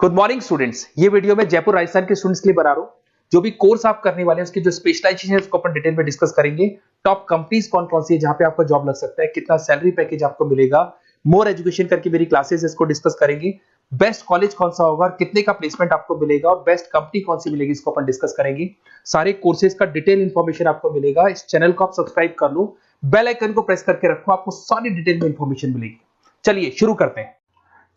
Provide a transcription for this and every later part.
Good morning students. ये video मैं जयपुर राजस्थान के स्टूडेंट्स के लिए बना रहा हूँ। जो भी कोर्स आप करने वाले हैं उसकी जो स्पेशलाइजेशन है उसको अपन डिटेल में डिस्कस करेंगे। टॉप कंपनीज कौन कौन सी है जहां पे आपका जॉब लग सकता है, कितना सैलरी पैकेज आपको मिलेगा, मोर एजुकेशन करके मेरी क्लासेस इसको डिस्कस करेंगे। बेस्ट कॉलेज कौन सा होगा, कितने का प्लेसमेंट आपको मिलेगा और बेस्ट कंपनी कौन सी मिलेगी इसको अपन डिस्कस करेंगे। सारे कोर्सेज का डिटेल इंफॉर्मेशन आपको मिलेगा। इस चैनल को आप सब्सक्राइब कर लो, बेल आइकन को प्रेस करके रखो, आपको सारी डिटेल में इंफॉर्मेशन मिलेगी। चलिए शुरू करते हैं।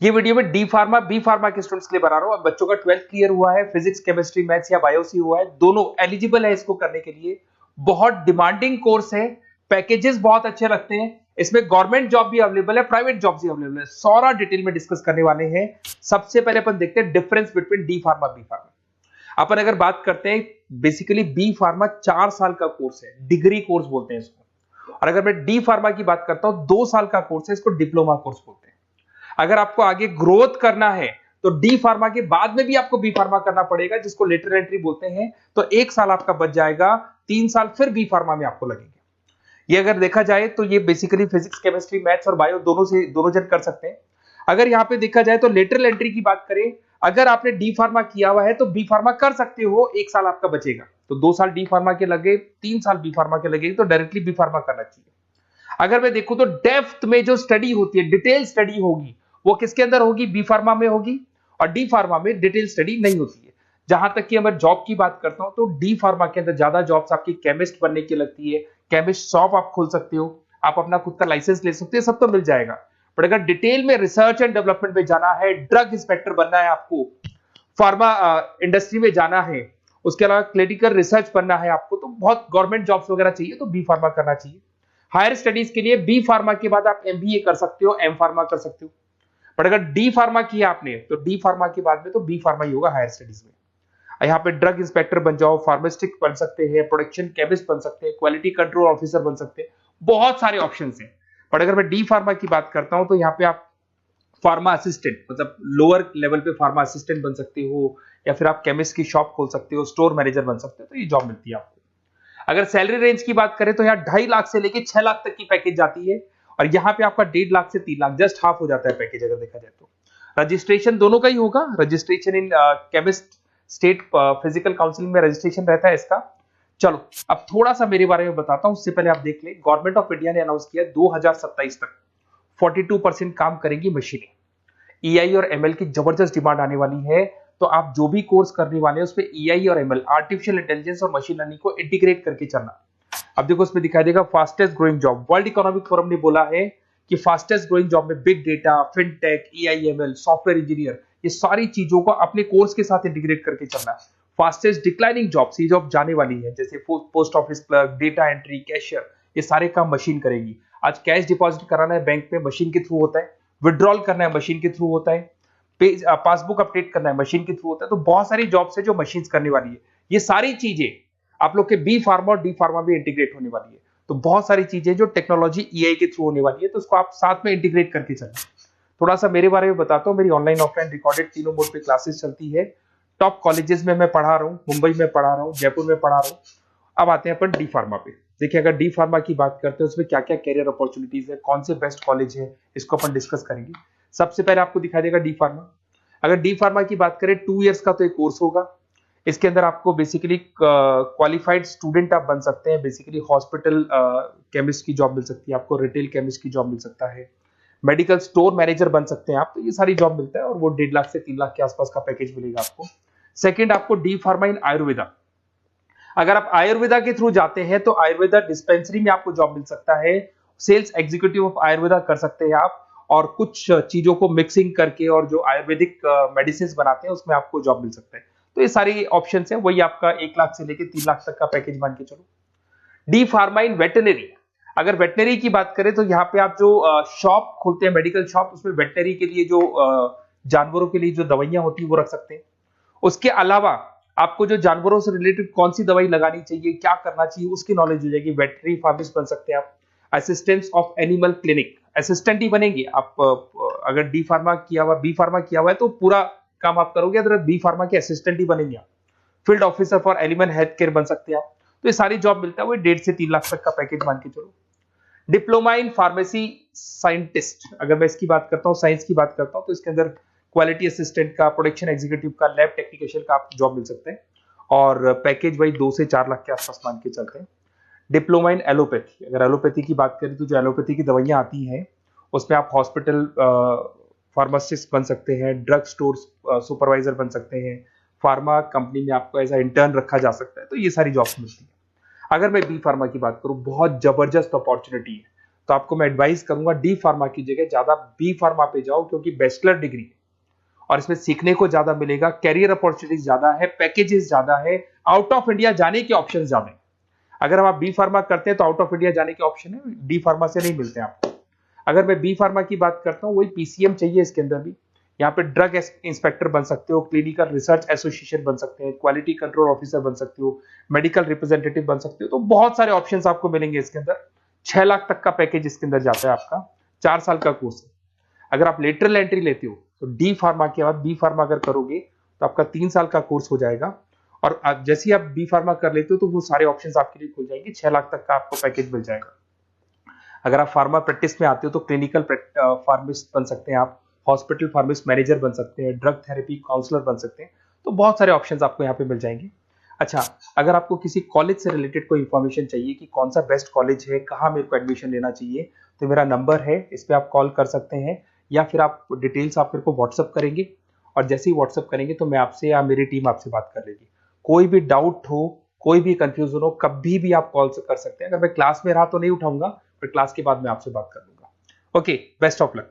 ये वीडियो में डी फार्मा बी फार्मा के स्टूडेंट्स के लिए बना रहा हूं। अब बच्चों का 12th क्लियर हुआ है, फिजिक्स केमिस्ट्री मैथ्स या बायो सी हुआ है, दोनों एलिजिबल है इसको करने के लिए। बहुत डिमांडिंग कोर्स है, पैकेजेस बहुत अच्छे लगते हैं। इसमें गवर्नमेंट जॉब भी अवेलेबल है, प्राइवेट जॉब भी अवेलेबल है। सारा डिटेल में डिस्कस करने वाले हैं। सबसे पहले अपन देखते हैं difference between D pharma B pharma. अपन अगर बात करते हैं, बेसिकली बी फार्मा 4 साल का कोर्स है, डिग्री कोर्स बोलते हैं इसको। और अगर मैं डी फार्मा की बात करता हूं 2 साल का कोर्स है, इसको डिप्लोमा कोर्स बोलते हैं। अगर आपको आगे ग्रोथ करना है तो डी फार्मा के बाद में भी आपको बी फार्मा करना पड़ेगा, जिसको लेटरल एंट्री बोलते हैं। तो 1 साल आपका बच जाएगा, 3 साल फिर बी फार्मा में आपको लगेंगे। ये अगर देखा जाए तो ये बेसिकली फिजिक्स केमिस्ट्री मैथ्स और बायो दोनों जन कर सकते हैं। अगर यहां पे देखा जाए तो लेटरल एंट्री की बात करें, अगर आपने डी फार्मा किया हुआ है तो बी फार्मा कर सकते हो, 1 साल आपका बचेगा। तो 2 साल डी फार्मा के लगे, 3 साल बी फार्मा के लगे, तो डायरेक्टली बी फार्मा करना चाहिए। अगर मैं देखूं तो डेप्थ में जो स्टडी होती है, डिटेल स्टडी होगी, वो किसके अंदर होगी? बी फार्मा में होगी। और डी फार्मा में डिटेल स्टडी नहीं होती है। जहां तक कि मैं जॉब की बात करता हूं तो डी फार्मा के अंदर ज्यादा जॉब्स आपकी केमिस्ट बनने की लगती है। केमिस्ट शॉप आप खोल सकते हो, आप अपना खुद का लाइसेंस ले सकते हो, सब तो मिल जाएगा। पर अगर डिटेल में रिसर्च एंड डेवलपमेंट में जाना है, ड्रग इंस्पेक्टर बनना है आपको, फार्मा इंडस्ट्री में जाना है, उसके अलावा क्लिनिकल रिसर्च बनना है आपको, तो बहुत गवर्नमेंट जॉब्स वगैरह चाहिए, तो बी फार्मा करना चाहिए। हायर स्टडीज के लिए बी फार्मा के बाद आप एमबीए कर सकते हो, एम फार्मा कर सकते हो। बट अगर डी फार्मा किया आपने तो डी फार्मा के बाद में तो बी फार्मा ही होगा हायर स्टडीज में। यहाँ पे ड्रग इंस्पेक्टर बन जाओ, फार्मास्टिक बन सकते हैं, प्रोडक्शन केमिस्ट बन सकते हैं, क्वालिटी कंट्रोल ऑफिसर बन सकते हैं, बहुत सारे ऑप्शंस हैं। बट अगर मैं डी फार्मा की बात करता हूं तो यहाँ पे आप फार्मा असिस्टेंट, मतलब लोअर लेवल पे फार्मा असिस्टेंट बन सकते हो, या फिर आप केमिस्ट की शॉप खोल सकते हो, स्टोर मैनेजर बन सकते हो, तो ये जॉब मिलती है आपको। अगर सैलरी रेंज की बात करें तो यहाँ 2.5 लाख से लेके 6 लाख तक की पैकेज जाती है। और यहाँ पे आपका 1.5 लाख से 3 लाख, जस्ट हाफ हो जाता है पैकेज अगर देखा जाए तो। रजिस्ट्रेशन दोनों का ही होगा। Registration in chemist state physical council में रजिस्ट्रेशन रहता है इसका। चलो अब थोड़ा सा मेरे बारे में बताता हूं, उससे पहले आप देख ले। गवर्नमेंट ऑफ इंडिया ने अनाउंस किया 2027 तक 42% काम करेंगी मशीनें। ईआई और एमएल की जबरदस्त डिमांड आने वाली है। तो आप जो भी कोर्स करने वाले हैं उस पे ईआई और एमएल, आर्टिफिशियल इंटेलिजेंस और मशीन लर्निंग को इंटीग्रेट करके चलना। अब देखो इसमें दिखाई देगा fastest growing job. World Economic Forum ने बोला है कि फास्टेस्ट ग्रोइंग जॉब में big data, fintech, AIML, software engineer, ये सारी चीजों को अपने कोर्स के साथ इंटीग्रेट करके चलना। फास्टेस्ट डिक्लाइनिंग जॉब्स, ये जॉब जाने वाली है, जैसे post office clerk, data entry, cashier, ये सारे काम मशीन करेगी। आज कैश डिपॉजिट कराना है बैंक में, मशीन के थ्रू होता है। विड्रॉल करना है, मशीन के थ्रू होता है। पासबुक अपडेट करना है, मशीन के थ्रू होता है। तो बहुत सारी जॉब्स है जो मशीन करने वाली है। ये सारी चीजें आप लोग के बी फार्मा और डी फार्मा भी इंटीग्रेट होने वाली है। तो बहुत सारी चीजें जो टेक्नोलॉजी ईआई के थ्रू होने वाली है, तो उसको आप साथ में इंटीग्रेट करके चलें। थोड़ा सा मेरे बारे में बताता हूँ। मेरी ऑनलाइन ऑफलाइन रिकॉर्डेड तीनों मोड पे क्लासेस चलती है। टॉप कॉलेजेस में मैं पढ़ा रहा हूँ, मुंबई में पढ़ा रहा हूँ, जयपुर में पढ़ा रहा हूँ। अब आते हैं अपन डी फार्मा पे। देखिए अगर डी फार्मा की बात करते हैं उसमें क्या क्या कैरियर अपॉर्चुनिटीज है, कौन से बेस्ट कॉलेज है, इसको अपन डिस्कस करेंगे। सबसे पहले आपको दिखाई देगा डी फार्मा। अगर डी फार्मा की बात करें 2 इयर्स का तो एक कोर्स होगा। इसके अंदर आपको बेसिकली क्वालिफाइड स्टूडेंट आप बन सकते हैं। बेसिकली हॉस्पिटल केमिस्ट की जॉब मिल सकती है आपको, रिटेल केमिस्ट की जॉब मिल सकता है, मेडिकल स्टोर मैनेजर बन सकते हैं आप। तो ये सारी जॉब मिलता है और वो 1.5 लाख से 3 लाख के आसपास का पैकेज मिलेगा आपको। सेकंड, आपको डी फार्मा इन आयुर्वेदा। अगर आप आयुर्वेदा के थ्रू जाते हैं तो आयुर्वेदा डिस्पेंसरी में आपको जॉब मिल सकता है। सेल्स एग्जीक्यूटिव ऑफ आयुर्वेदा कर सकते हैं आप, और कुछ चीजों को मिक्सिंग करके और जो आयुर्वेदिक मेडिसिन बनाते हैं उसमें आपको जॉब मिल सकता है। तो ये सारी ऑप्शंस है, वही आपका 1 लाख से लेके 3 लाख तक का पैकेज मान के चलो। डी फार्मा इन वेटनरी। अगर वेटनरी की बात करें तो यहाँ पे आप जो शॉप खोलते हैं, मेडिकल शॉप, उसमें वेटनरी के लिए जो जानवरों के लिए जो दवाइयां होती है वो रख सकते हैं। उसके अलावा आपको जो जानवरों से रिलेटेड कौन सी दवाई लगानी चाहिए, क्या करना चाहिए, उसकी नॉलेज हो जाएगी। वेटनरी फार्मासिस्ट बन सकते हैं आप। Assistants of animal clinic, assistant ही बनेंगे आप। अगर डी फार्मा किया हुआ, बी फार्मा किया हुआ है तो पूरा काम आप करोगे, अगर बी फार्मा के असिस्टेंट ही बनेंगे आप। Field officer for animal health care बन सकते हैं आप। तो ये सारी जॉब मिलता है, वो 1.5 से 3 लाख तक का पैकेज मान के चलो। डिप्लोमा इन फार्मेसी साइंटिस्ट, अगर मैं इसकी बात करता हूँ, साइंस की बात करता हूँ, तो इसके अंदर क्वालिटी असिस्टेंट का, प्रोडक्शन एग्जीक्यूटिव का, लैब टेक्नीशियन का आप जॉब मिल सकते हैं और पैकेज वही 2 से 4 लाख के आसपास मान के चलते हैं। डिप्लोमा इन एलोपैथी, अगर एलोपैथी की बात करें तो जो एलोपैथी की दवाइयां आती हैं उसमें आप हॉस्पिटल फार्मासिस्ट बन सकते हैं, ड्रग स्टोर सुपरवाइजर बन सकते हैं, फार्मा कंपनी में आपको एज अ इंटर्न रखा जा सकता है, तो ये सारी जॉब्स मिलती है। अगर मैं बी फार्मा की बात करूं, बहुत जबरदस्त अपॉर्चुनिटी है, तो आपको मैं एडवाइस करूंगा डी फार्मा की जगह ज्यादा बी फार्मा पे जाओ, क्योंकि बैचलर डिग्री है और इसमें सीखने को ज्यादा मिलेगा, कैरियर अपॉर्चुनिटीज ज्यादा है, पैकेजेस ज्यादा है, आउट ऑफ इंडिया जाने के ऑप्शन ज्यादा है। अगर हम आप बी फार्मा करते हैं तो आउट ऑफ इंडिया जाने के ऑप्शन है, डी फार्मा से नहीं मिलते आपको। अगर मैं बी फार्मा की बात करता हूँ, वही पीसीएम चाहिए इसके अंदर भी। यहाँ पे ड्रग इंस्पेक्टर बन सकते हो, क्लिनिकल रिसर्च एसोसिएशन बन सकते हैं, क्वालिटी कंट्रोल ऑफिसर बन सकते हो, मेडिकल रिप्रेजेंटेटिव बन सकते हो, तो बहुत सारे ऑप्शन आपको मिलेंगे इसके अंदर। 6 लाख तक का पैकेज इसके अंदर जाता है आपका, 4 साल का कोर्स है। अगर आप लेटरल एंट्री लेते हो तो डी फार्मा के बाद बी फार्मा अगर करोगे तो आपका 3 साल का कोर्स हो जाएगा, और जैसे ही आप बी फार्मा कर लेते हो तो वो सारे ऑप्शंस आपके लिए खुल जाएंगे, 6 लाख तक का आपको पैकेज मिल जाएगा। अगर आप फार्मा प्रैक्टिस में आते हो तो क्लिनिकल फार्मिस्ट बन सकते हैं आप, हॉस्पिटल फार्मिस्ट मैनेजर बन सकते हैं, ड्रग थेरेपी काउंसलर बन सकते हैं, तो बहुत सारे ऑप्शंस आपको यहाँ पे मिल जाएंगे। अच्छा, अगर आपको किसी कॉलेज से रिलेटेड कोई इन्फॉर्मेशन चाहिए कि कौन सा बेस्ट कॉलेज है, कहाँ मेरे को एडमिशन लेना चाहिए, तो मेरा नंबर है, इस पर आप कॉल कर सकते हैं, या फिर आप डिटेल्स आप मेरे को व्हाट्सअप करेंगे, और जैसे ही व्हाट्सअप करेंगे तो मैं आपसे या मेरी टीम आपसे बात कर लेगी। कोई भी डाउट हो, कोई भी कंफ्यूजन हो, कभी भी आप कॉल कर सकते हैं। अगर मैं क्लास में रहा तो नहीं उठाऊंगा, फिर क्लास के बाद मैं आपसे बात कर लूंगा। Okay, best of luck.